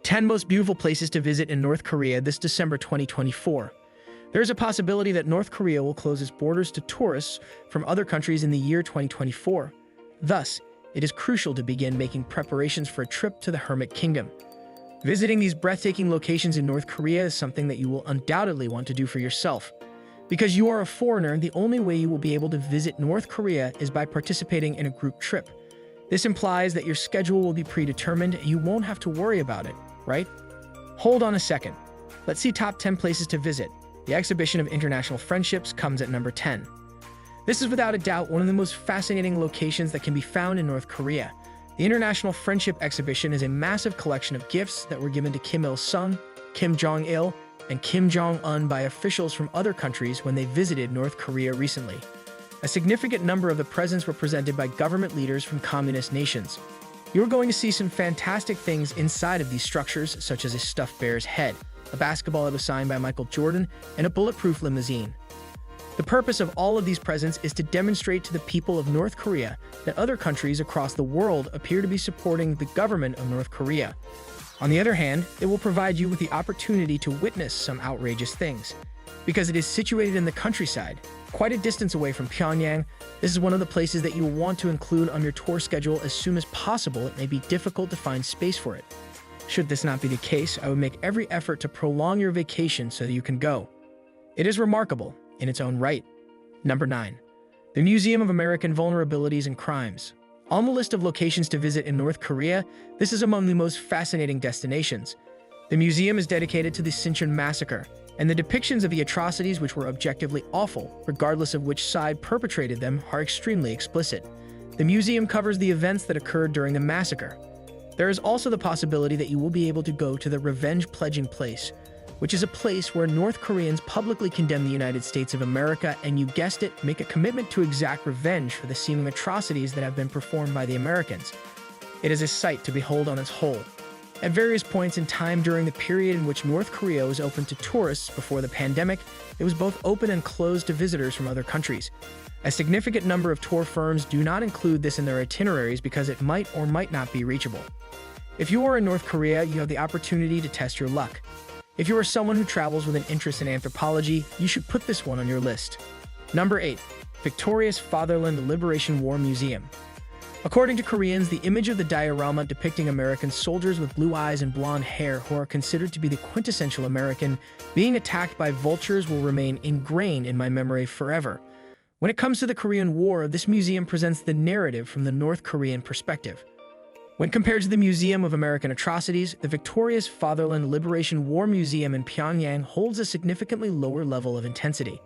10 most beautiful places to visit in North Korea this December 2024. There is a possibility that North Korea will close its borders to tourists from other countries in the year 2024. Thus, it is crucial to begin making preparations for a trip to the Hermit Kingdom. Visiting these breathtaking locations in North Korea is something that you will undoubtedly want to do for yourself. Because you are a foreigner, the only way you will be able to visit North Korea is by participating in a group trip. This implies that your schedule will be predetermined and you won't have to worry about it, right? Hold on a second. Let's see top 10 places to visit. The Exhibition of International Friendships comes at number 10. This is without a doubt one of the most fascinating locations that can be found in North Korea. The International Friendship Exhibition is a massive collection of gifts that were given to Kim Il-sung, Kim Jong-il, and Kim Jong-un by officials from other countries when they visited North Korea recently. A significant number of the presents were presented by government leaders from communist nations. You're going to see some fantastic things inside of these structures, such as a stuffed bear's head, a basketball that was signed by Michael Jordan, and a bulletproof limousine. The purpose of all of these presents is to demonstrate to the people of North Korea that other countries across the world appear to be supporting the government of North Korea. On the other hand, it will provide you with the opportunity to witness some outrageous things. Because it is situated in the countryside, quite a distance away from Pyongyang, this is one of the places that you will want to include on your tour schedule as soon as possible. It may be difficult to find space for it. Should this not be the case, I would make every effort to prolong your vacation so that you can go. It is remarkable in its own right. Number 9. The Museum of American Vulnerabilities and Crimes. On the list of locations to visit in North Korea, this is among the most fascinating destinations. The museum is dedicated to the Sinchon massacre, and the depictions of the atrocities which were objectively awful, regardless of which side perpetrated them, are extremely explicit. The museum covers the events that occurred during the massacre. There is also the possibility that you will be able to go to the Revenge Pledging Place, which is a place where North Koreans publicly condemn the United States of America and, you guessed it, make a commitment to exact revenge for the seeming atrocities that have been performed by the Americans. It is a sight to behold on its whole. At various points in time during the period in which North Korea was open to tourists before the pandemic, it was both open and closed to visitors from other countries. A significant number of tour firms do not include this in their itineraries because it might or might not be reachable. If you are in North Korea, you have the opportunity to test your luck. If you are someone who travels with an interest in anthropology, you should put this one on your list. Number 8. Victorious Fatherland Liberation War Museum. According to Koreans, the image of the diorama depicting American soldiers with blue eyes and blonde hair who are considered to be the quintessential American being attacked by vultures will remain ingrained in my memory forever. When it comes to the Korean War, this museum presents the narrative from the North Korean perspective. When compared to the Museum of American Atrocities, the Victorious Fatherland Liberation War Museum in Pyongyang holds a significantly lower level of intensity.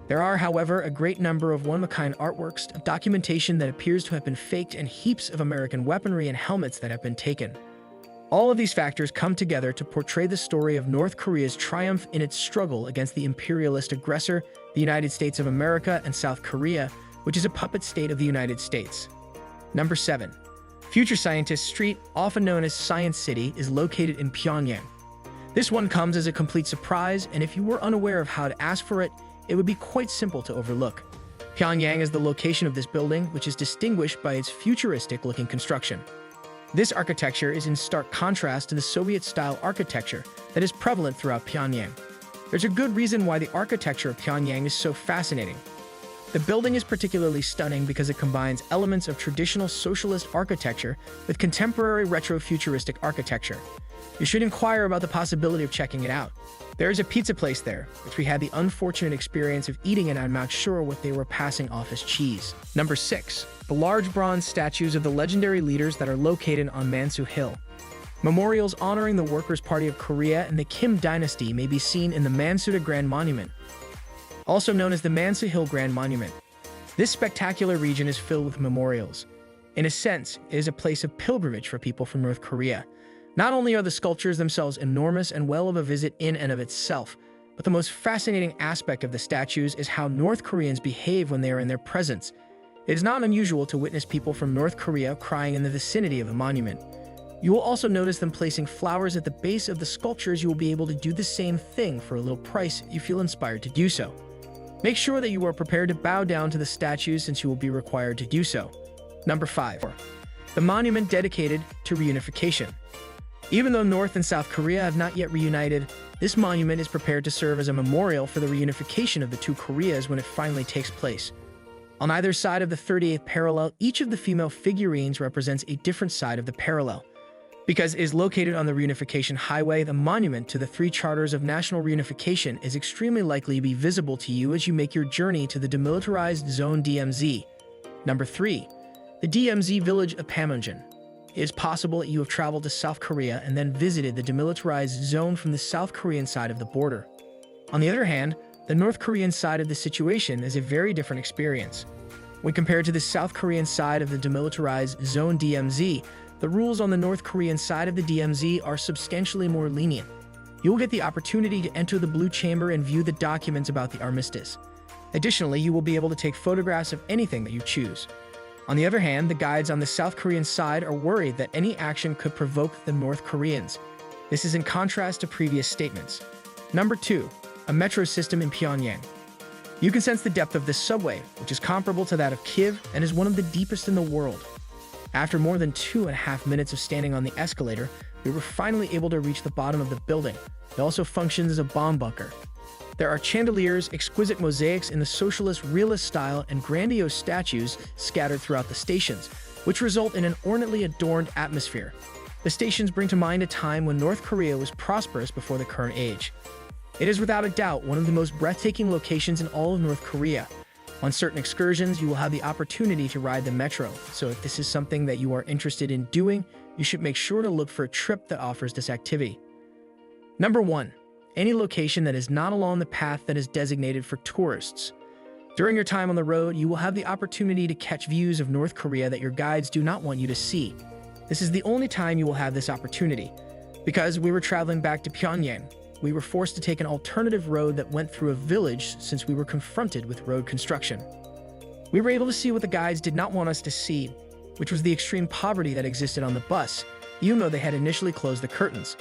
There are, however, a great number of one-of-a-kind artworks, of documentation that appears to have been faked, and heaps of American weaponry and helmets that have been taken. All of these factors come together to portray the story of North Korea's triumph in its struggle against the imperialist aggressor, the United States of America, and South Korea, which is a puppet state of the United States. Number 7. Future Scientist Street, often known as Science City, is located in Pyongyang. This one comes as a complete surprise, and if you were unaware of how to ask for it, it would be quite simple to overlook. Pyongyang is the location of this building, which is distinguished by its futuristic-looking construction. This architecture is in stark contrast to the Soviet-style architecture that is prevalent throughout Pyongyang. There's a good reason why the architecture of Pyongyang is so fascinating. The building is particularly stunning because it combines elements of traditional socialist architecture with contemporary retro-futuristic architecture. You should inquire about the possibility of checking it out. There is a pizza place there, which we had the unfortunate experience of eating it. I'm not sure what they were passing off as cheese. Number 6. The large bronze statues of the legendary leaders that are located on Mansudae Hill. Memorials honoring the Workers' Party of Korea and the Kim dynasty may be seen in the Mansudae Grand Monument, also known as the Mansudae Hill Grand Monument. This spectacular region is filled with memorials. In a sense, it is a place of pilgrimage for people from North Korea. Not only are the sculptures themselves enormous and well of a visit in and of itself, but the most fascinating aspect of the statues is how North Koreans behave when they are in their presence. It is not unusual to witness people from North Korea crying in the vicinity of the monument. You will also notice them placing flowers at the base of the sculptures. You will be able to do the same thing for a little price if you feel inspired to do so. Make sure that you are prepared to bow down to the statues since you will be required to do so. Number 5. The monument dedicated to reunification. Even though North and South Korea have not yet reunited, this monument is prepared to serve as a memorial for the reunification of the two Koreas when it finally takes place. On either side of the 38th parallel, each of the female figurines represents a different side of the parallel. Because it is located on the reunification highway, the monument to the three charters of national reunification is extremely likely to be visible to you as you make your journey to the demilitarized zone DMZ. Number 3. The DMZ village of Pyongyang. It is possible that you have traveled to South Korea and then visited the demilitarized zone from the South Korean side of the border. On the other hand, the North Korean side of the situation is a very different experience. When compared to the South Korean side of the demilitarized zone DMZ, the rules on the North Korean side of the DMZ are substantially more lenient. You will get the opportunity to enter the Blue Chamber and view the documents about the armistice. Additionally, you will be able to take photographs of anything that you choose. On the other hand, the guides on the South Korean side are worried that any action could provoke the North Koreans. This is in contrast to previous statements. Number 2. A metro system in Pyongyang. You can sense the depth of this subway, which is comparable to that of Kyiv and is one of the deepest in the world. After more than 2.5 minutes of standing on the escalator, we were finally able to reach the bottom of the building. It also functions as a bomb bunker. There are chandeliers, exquisite mosaics in the socialist realist style, and grandiose statues scattered throughout the stations, which result in an ornately adorned atmosphere. The stations bring to mind a time when North Korea was prosperous before the current age. It is without a doubt one of the most breathtaking locations in all of North Korea. On certain excursions, you will have the opportunity to ride the metro, so if this is something that you are interested in doing, you should make sure to look for a trip that offers this activity. Number 1. Any location that is not along the path that is designated for tourists. During your time on the road, you will have the opportunity to catch views of North Korea that your guides do not want you to see. This is the only time you will have this opportunity. Because we were traveling back to Pyongyang, we were forced to take an alternative road that went through a village since we were confronted with road construction. We were able to see what the guides did not want us to see, which was the extreme poverty that existed on the bus, even though they had initially closed the curtains.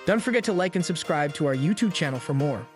Don't forget to like and subscribe to our YouTube channel for more.